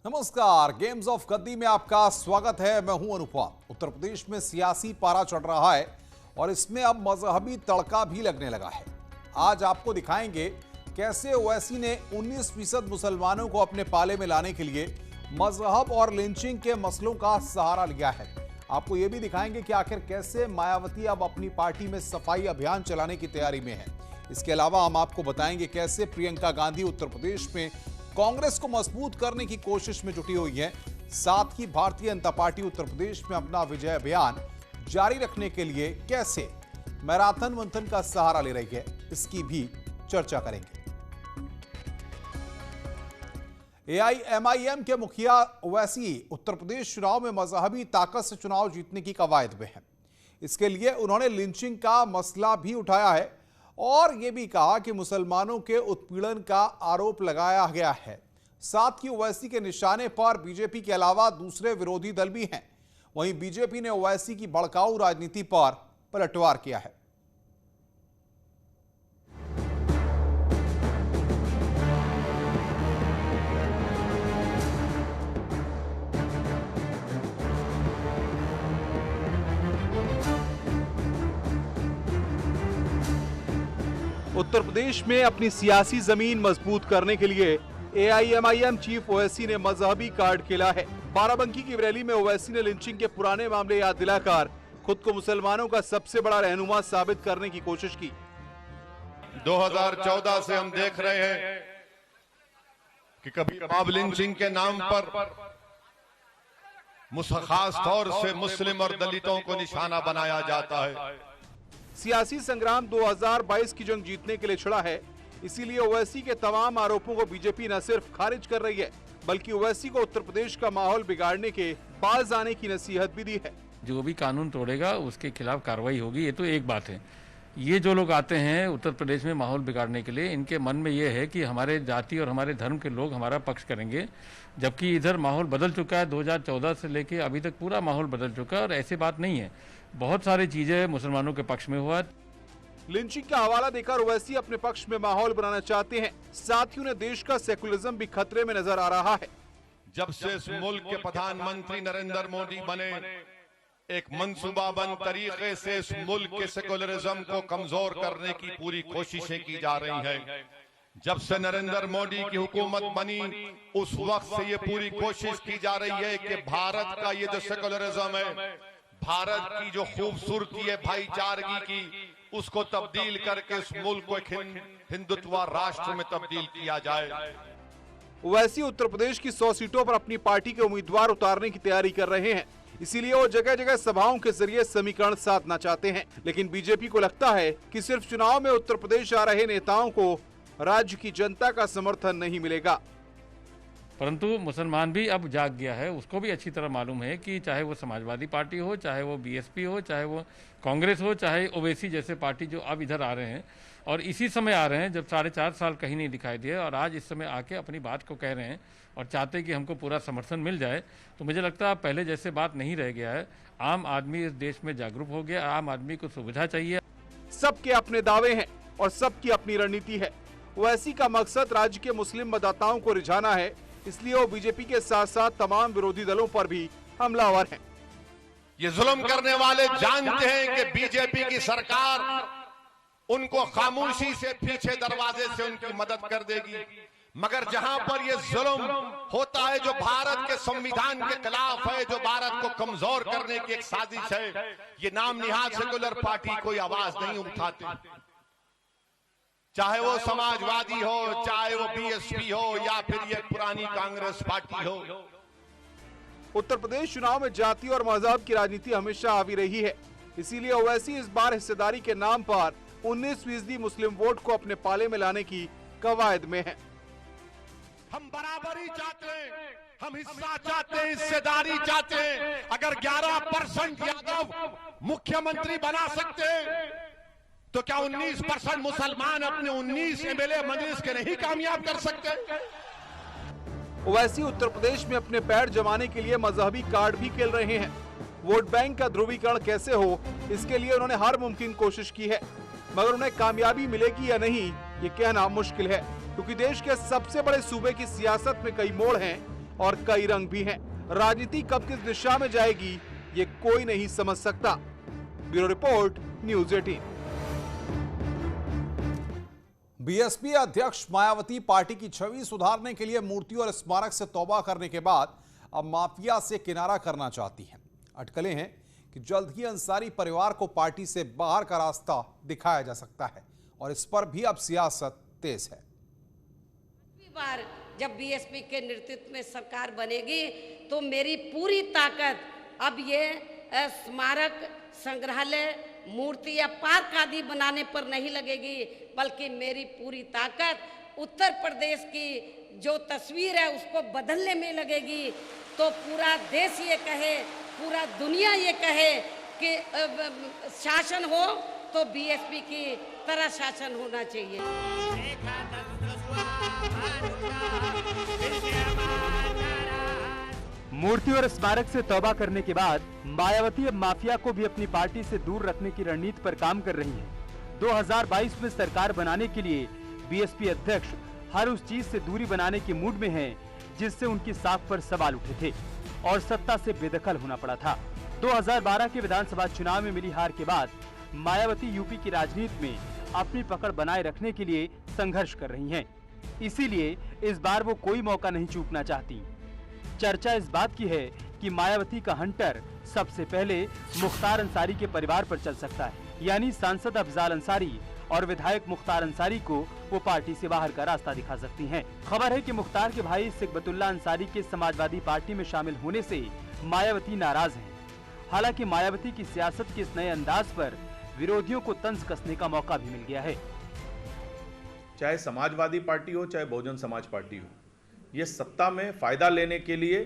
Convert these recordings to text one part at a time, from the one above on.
नमस्कार, games of गद्दी में आपका स्वागत है। मैं हूं अनुपम। उत्तर प्रदेश में सियासी पारा चढ़ रहा है और इसमें अब मजहबी तड़का भी लगने लगा है। आज आपको दिखाएंगे कैसे ओवैसी ने 19% मुसलमानों को अपने पाले में लाने के लिए मजहब और लिंचिंग के मसलों का सहारा लिया है। आपको यह भी दिखाएंगे कि आखिर कैसे मायावती अब अपनी पार्टी में सफाई अभियान चलाने की तैयारी में है। इसके अलावा हम आपको बताएंगे कैसे प्रियंका गांधी उत्तर प्रदेश में कांग्रेस को मजबूत करने की कोशिश में जुटी हुई है। साथ ही भारतीय जनता पार्टी उत्तर प्रदेश में अपना विजय अभियान जारी रखने के लिए कैसे मैराथन मंथन का सहारा ले रही है, इसकी भी चर्चा करेंगे। एआईएमआईएम के मुखिया ओवैसी उत्तर प्रदेश चुनाव में मजहबी ताकत से चुनाव जीतने की कवायद में है। इसके लिए उन्होंने लिंचिंग का मसला भी उठाया है और यह भी कहा कि मुसलमानों के उत्पीड़न का आरोप लगाया गया है। साथ ही ओवैसी के निशाने पर बीजेपी के अलावा दूसरे विरोधी दल भी हैं। वहीं बीजेपी ने ओवैसी की भड़काऊ राजनीति पर पलटवार किया है। उत्तर प्रदेश में अपनी सियासी जमीन मजबूत करने के लिए एआईएमआईएम चीफ ओवैसी ने मजहबी कार्ड खेला है। बाराबंकी की रैली में ओवैसी ने लिंचिंग के पुराने मामले याद दिलाकर खुद को मुसलमानों का सबसे बड़ा रहनुमा साबित करने की कोशिश की। 2014 से हम देख रहे हैं कि कभी मॉब लिंचिंग के नाम पर खास तौर से मुस्लिम और दलितों को निशाना बनाया जाता है। सियासी संग्राम 2022 की जंग जीतने के लिए छिड़ा है, इसीलिए ओवैसी के तमाम आरोपों को बीजेपी न सिर्फ खारिज कर रही है बल्कि ओवैसी को उत्तर प्रदेश का माहौल बिगाड़ने के बाज आने की नसीहत भी दी है। जो भी कानून तोड़ेगा उसके खिलाफ कार्रवाई होगी, ये तो एक बात है। ये जो लोग आते हैं उत्तर प्रदेश में माहौल बिगाड़ने के लिए, इनके मन में ये है कि हमारे जाति और हमारे धर्म के लोग हमारा पक्ष करेंगे, जबकि इधर माहौल बदल चुका है। 2014 से लेके अभी तक पूरा माहौल बदल चुका है और ऐसी बात नहीं है। बहुत सारी चीजें मुसलमानों के पक्ष में हुआ। लिंचिंग का हवाला देकर ओवैसी अपने पक्ष में माहौल बनाना चाहते हैं। साथ ही उन्हें देश का सेकुलरिज्म भी खतरे में नजर आ रहा है। जब से इस मुल्क के प्रधानमंत्री नरेंद्र मोदी बने, एक मंसूबाबंद तरीके से इस मुल्क के सेकुलरिज्म को कमजोर करने की पूरी कोशिशें की जा रही हैं। जब से नरेंद्र मोदी की हुकूमत बनी उस वक्त से ये पूरी कोशिश की जा रही है कि भारत का ये जो सेकुलरिज्म है, भारत की जो खूबसूरती है भाईचारगी की, उसको तब्दील करके इस मुल्क को एक हिंदुत्व राष्ट्र में तब्दील किया जाए। ओवैसी उत्तर प्रदेश की 100 सीटों पर अपनी पार्टी के उम्मीदवार उतारने की तैयारी कर रहे हैं, इसीलिए वो जगह जगह सभाओं के जरिए समीकरण साधना चाहते हैं। लेकिन बीजेपी को लगता है कि सिर्फ चुनाव में उत्तर प्रदेश आ रहे नेताओं को राज्य की जनता का समर्थन नहीं मिलेगा। परंतु मुसलमान भी अब जाग गया है। उसको भी अच्छी तरह मालूम है कि चाहे वो समाजवादी पार्टी हो, चाहे वो बीएसपी हो, चाहे वो कांग्रेस हो, चाहे ओवैसी जैसे पार्टी जो अब इधर आ रहे हैं और इसी समय आ रहे हैं जब 4.5 साल कहीं नहीं दिखाई दिए और आज इस समय आके अपनी बात को कह रहे हैं और चाहते हैं कि हमको पूरा समर्थन मिल जाए, तो मुझे लगता है पहले जैसे बात नहीं रह गया है। आम आदमी इस देश में जागरूक हो गया। आम आदमी को सुविधा चाहिए। सबके अपने दावे हैं और सबकी अपनी रणनीति है। ओवैसी का मकसद राज्य के मुस्लिम मतदाताओं को रिझाना है, इसलिए वो बीजेपी के साथ साथ तमाम विरोधी दलों पर भी हमलावर हैं। ये जुल्म करने वाले जानते हैं कि बीजेपी की सरकार उनको खामोशी से पीछे दरवाजे से उनकी मदद कर देगी, मगर जहां पर ये जुल्म होता है जो भारत के संविधान के खिलाफ है, जो भारत को कमजोर करने की एक साजिश है, ये नाम निहाद सेकुलर पार्टी कोई आवाज नहीं उठाती। चाहे वो समाजवादी हो, चाहे वो बीएसपी हो या फिर ये पुरानी कांग्रेस पार्टी हो। उत्तर प्रदेश चुनाव में जाति और मजहब की राजनीति हमेशा हावी रही है, इसीलिए ओवैसी इस बार हिस्सेदारी के नाम पर 19% मुस्लिम वोट को अपने पाले में लाने की कवायद में है। हम बराबरी चाहते हैं, हम हिस्सा चाहते हैं, हिस्सेदारी चाहते हैं। अगर 11% यादव मुख्यमंत्री बना सकते हैं तो क्या 19% मुसलमान अपने 19 एमएलए मजलिस के नहीं कामयाब कर सकते? ओवैसी उत्तर प्रदेश में अपने पैर जमाने के लिए मजहबी कार्ड भी खेल रहे हैं। वोट बैंक का ध्रुवीकरण कैसे हो, इसके लिए उन्होंने हर मुमकिन कोशिश की है, मगर उन्हें कामयाबी मिलेगी या नहीं ये कहना मुश्किल है, क्योंकि देश के सबसे बड़े सूबे की सियासत में कई मोड़ हैं और कई रंग भी हैं। राजनीति कब किस दिशा में जाएगी ये कोई नहीं समझ सकता। Bureau report, news 18। बीएसपी अध्यक्ष मायावती पार्टी की छवि सुधारने के लिए मूर्ति और स्मारक से तौबा करने के बाद अब माफिया से किनारा करना चाहती हैं। अटकलें हैं कि जल्द ही अंसारी परिवार को पार्टी से बाहर का रास्ता दिखाया जा सकता है और इस पर भी अब सियासत तेज है। बार जब बीएसपी के नेतृत्व में सरकार बनेगी तो मेरी पूरी ताकत अब ये स्मारक, संग्रहालय, मूर्ति या पार्क आदि बनाने पर नहीं लगेगी, बल्कि मेरी पूरी ताकत उत्तर प्रदेश की जो तस्वीर है उसको बदलने में लगेगी। तो पूरा देश ये कहे, पूरा दुनिया ये कहे कि शासन हो तो बीएसपी की तरह शासन होना चाहिए। मूर्ति और स्मारक से तौबा करने के बाद मायावती अब माफिया को भी अपनी पार्टी से दूर रखने की रणनीति पर काम कर रही हैं। 2022 में सरकार बनाने के लिए बीएसपी अध्यक्ष हर उस चीज से दूरी बनाने के मूड में हैं जिससे उनकी साख पर सवाल उठे थे और सत्ता से बेदखल होना पड़ा था। 2012 के विधानसभा चुनाव में मिली हार के बाद मायावती यूपी की राजनीति में अपनी पकड़ बनाए रखने के लिए संघर्ष कर रही हैं। इसीलिए इस बार वो कोई मौका नहीं चूकना चाहती। चर्चा इस बात की है कि मायावती का हंटर सबसे पहले मुख्तार अंसारी के परिवार पर चल सकता है, यानी सांसद अफजाल अंसारी और विधायक मुख्तार अंसारी को वो पार्टी से बाहर का रास्ता दिखा सकती हैं। खबर है कि मुख्तार के भाई सिकबतुल्ला अंसारी के समाजवादी पार्टी में शामिल होने से मायावती नाराज हैं। हालांकि मायावती की सियासत के इस नए अंदाज पर विरोधियों को तंज कसने का मौका भी मिल गया है। चाहे समाजवादी पार्टी हो, चाहे बहुजन समाज पार्टी हो, ये सत्ता में फायदा लेने के लिए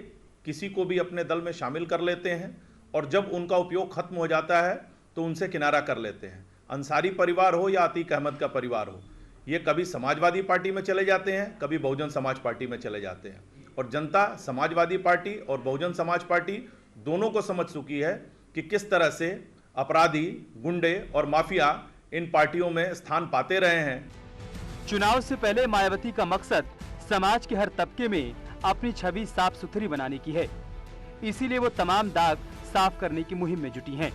किसी को भी अपने दल में शामिल कर लेते हैं और जब उनका उपयोग खत्म हो जाता है तो उनसे किनारा कर लेते हैं। अंसारी परिवार हो या अतीक अहमद का परिवार हो, ये कभी समाजवादी पार्टी में चले जाते हैं, कभी बहुजन समाज पार्टी में चले जाते हैं और जनता समाजवादी पार्टी और बहुजन समाज पार्टी दोनों को समझ चुकी है कि किस तरह से अपराधी, गुंडे और माफिया इन पार्टियों में स्थान पाते रहे हैं। चुनाव से पहले मायावती का मकसद समाज के हर तबके में अपनी छवि साफ सुथरी बनाने की है। इसीलिए वो तमाम दाग साफ करने की मुहिम में जुटी हैं।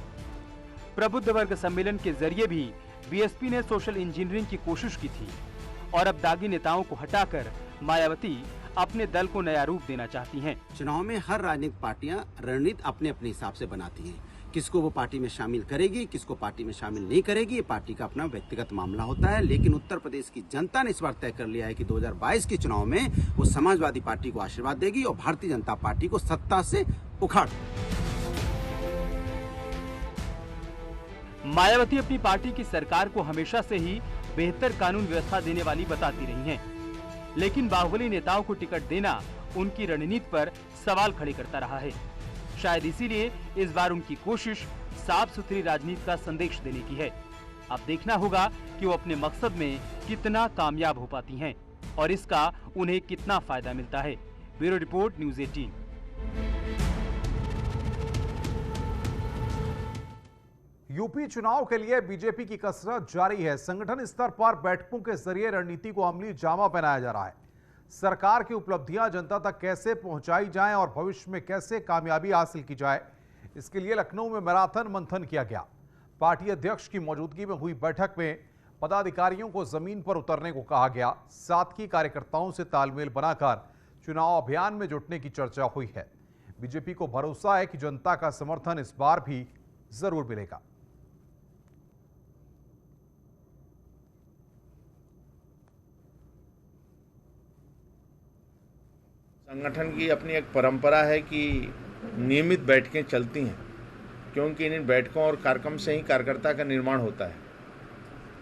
प्रबुद्ध वर्ग सम्मेलन के जरिए भी बीएसपी ने सोशल इंजीनियरिंग की कोशिश की थी और अब दागी नेताओं को हटाकर मायावती अपने दल को नया रूप देना चाहती हैं। चुनाव में हर राजनीतिक पार्टियां रणनीति अपने अपने हिसाब से बनाती हैं। किसको वो पार्टी में शामिल करेगी, किसको पार्टी में शामिल नहीं करेगी, ये पार्टी का अपना व्यक्तिगत मामला होता है। लेकिन उत्तर प्रदेश की जनता ने इस बार तय कर लिया है कि 2022 के चुनाव में वो समाजवादी पार्टी को आशीर्वाद देगी और भारतीय जनता पार्टी को सत्ता से उखाड़। मायावती अपनी पार्टी की सरकार को हमेशा से ही बेहतर कानून व्यवस्था देने वाली बताती रही हैं, लेकिन बाहुबली नेताओं को टिकट देना उनकी रणनीति पर सवाल खड़े करता रहा है। शायद इसीलिए इस बार उनकी कोशिश साफ सुथरी राजनीति का संदेश देने की है। अब देखना होगा कि वो अपने मकसद में कितना कामयाब हो पाती हैं और इसका उन्हें कितना फायदा मिलता है। Bureau report, news 18। यूपी चुनाव के लिए बीजेपी की कसरत जारी है। संगठन स्तर पर बैठकों के जरिए रणनीति को अमली जामा पहनाया जा रहा है। सरकार की उपलब्धियां जनता तक कैसे पहुंचाई जाएं और भविष्य में कैसे कामयाबी हासिल की जाए, इसके लिए लखनऊ में मैराथन मंथन किया गया। पार्टी अध्यक्ष की मौजूदगी में हुई बैठक में पदाधिकारियों को जमीन पर उतरने को कहा गया। साथ ही कार्यकर्ताओं से तालमेल बनाकर चुनाव अभियान में जुटने की चर्चा हुई है। बीजेपी को भरोसा है कि जनता का समर्थन इस बार भी जरूर मिलेगा। संगठन की अपनी एक परंपरा है कि नियमित बैठकें चलती हैं, क्योंकि इन बैठकों और कार्यक्रम से ही कार्यकर्ता का निर्माण होता है।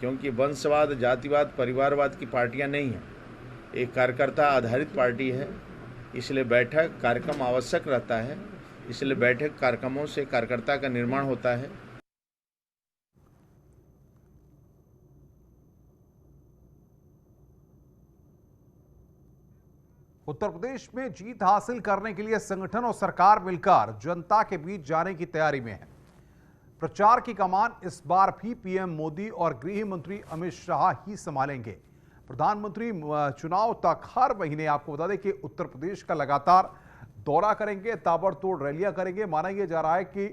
क्योंकि वंशवाद, जातिवाद, परिवारवाद की पार्टियां नहीं हैं, एक कार्यकर्ता आधारित पार्टी है। इसलिए बैठक कार्यक्रम आवश्यक रहता है। इसलिए बैठक कार्यक्रमों से कार्यकर्ता का निर्माण होता है। उत्तर प्रदेश में जीत हासिल करने के लिए संगठन और सरकार मिलकर जनता के बीच जाने की तैयारी में है। प्रचार की कमान इस बार भी पीएम मोदी और गृह मंत्री अमित शाह ही संभालेंगे। प्रधानमंत्री चुनाव तक हर महीने, आपको बता दें कि उत्तर प्रदेश का लगातार दौरा करेंगे, ताबड़तोड़ रैलियां करेंगे। माना यह जा रहा है कि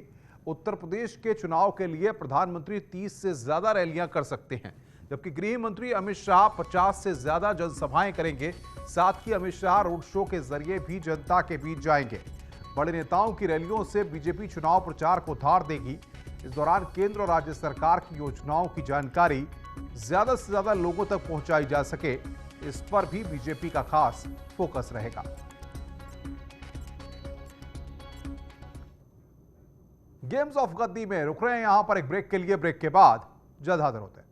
उत्तर प्रदेश के चुनाव के लिए प्रधानमंत्री 30 से ज्यादा रैलियां कर सकते हैं, जबकि गृह मंत्री अमित शाह 50 से ज्यादा जनसभाएं करेंगे। साथ ही अमित शाह रोड शो के जरिए भी जनता के बीच जाएंगे। बड़े नेताओं की रैलियों से बीजेपी चुनाव प्रचार को धार देगी। इस दौरान केंद्र और राज्य सरकार की योजनाओं की जानकारी ज्यादा से ज्यादा लोगों तक पहुंचाई जा सके, इस पर भी बीजेपी का खास फोकस रहेगा। गेम्स ऑफ गद्दी में रुक रहे हैं यहां पर एक ब्रेक के लिए। ब्रेक के बाद जल्द हाजिर होते हैं।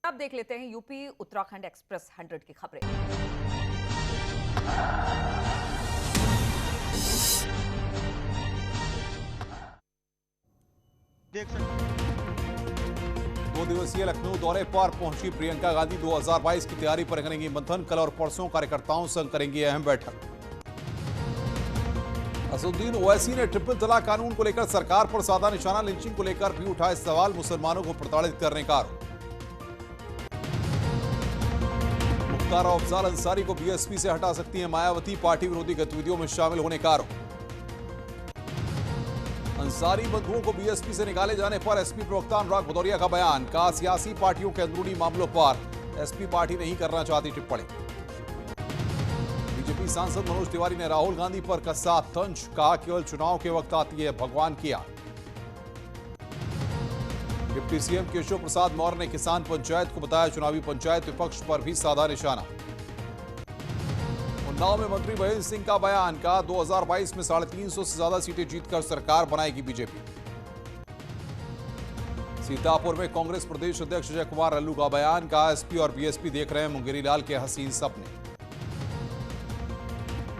अब देख लेते हैं यूपी उत्तराखंड एक्सप्रेस 100 की खबरें। दो दिवसीय लखनऊ दौरे पर पहुंची प्रियंका गांधी 2022 की तैयारी पर करेंगी मंथन। कल और परसों कार्यकर्ताओं संग करेंगी अहम बैठक। असदुद्दीन ओवैसी ने ट्रिपल तलाक कानून को लेकर सरकार पर साधा निशाना। लिंचिंग को लेकर भी उठाए सवाल। मुसलमानों को प्रताड़ित करने का आरोप। मुख्तार अफजाल अंसारी को बीएसपी से हटा सकती है मायावती। पार्टी विरोधी गतिविधियों में शामिल होने का आरोप। अंसारी बंधुओं को बीएसपी से निकाले जाने पर एसपी प्रवक्ता अनुराग भदौरिया का बयान। कहा सियासी पार्टियों के अंदरूनी मामलों पर एसपी पार्टी नहीं करना चाहती टिप्पणी। बीजेपी सांसद मनोज तिवारी ने राहुल गांधी पर कसा तंज। कहा केवल चुनाव के वक्त आती है भगवान की याद। डिप्टी सीएम केशव प्रसाद मौर्य ने किसान पंचायत को बताया चुनावी पंचायत। विपक्ष पर भी साधा निशाना। उन्नाव में मंत्री महेंद्र सिंह का बयान। कहा 2022 में 350 से ज्यादा सीटें जीतकर सरकार बनाएगी बीजेपी। सीतापुर में कांग्रेस प्रदेश अध्यक्ष अजय कुमार लल्लू का बयान। कहा एसपी और बीएसपी देख रहे हैं मुंगेरी लाल के हसीन सपने।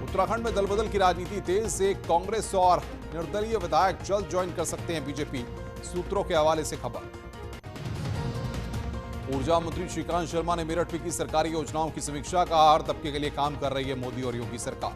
उत्तराखंड में दलबदल की राजनीति तेज से। कांग्रेस और निर्दलीय विधायक जल्द ज्वाइन कर सकते हैं बीजेपी। सूत्रों के हवाले से खबर। ऊर्जा मंत्री श्रीकांत शर्मा ने मेरठ में की सरकारी योजनाओं की समीक्षा। कहा हर तबके के लिए काम कर रही है मोदी और योगी सरकार।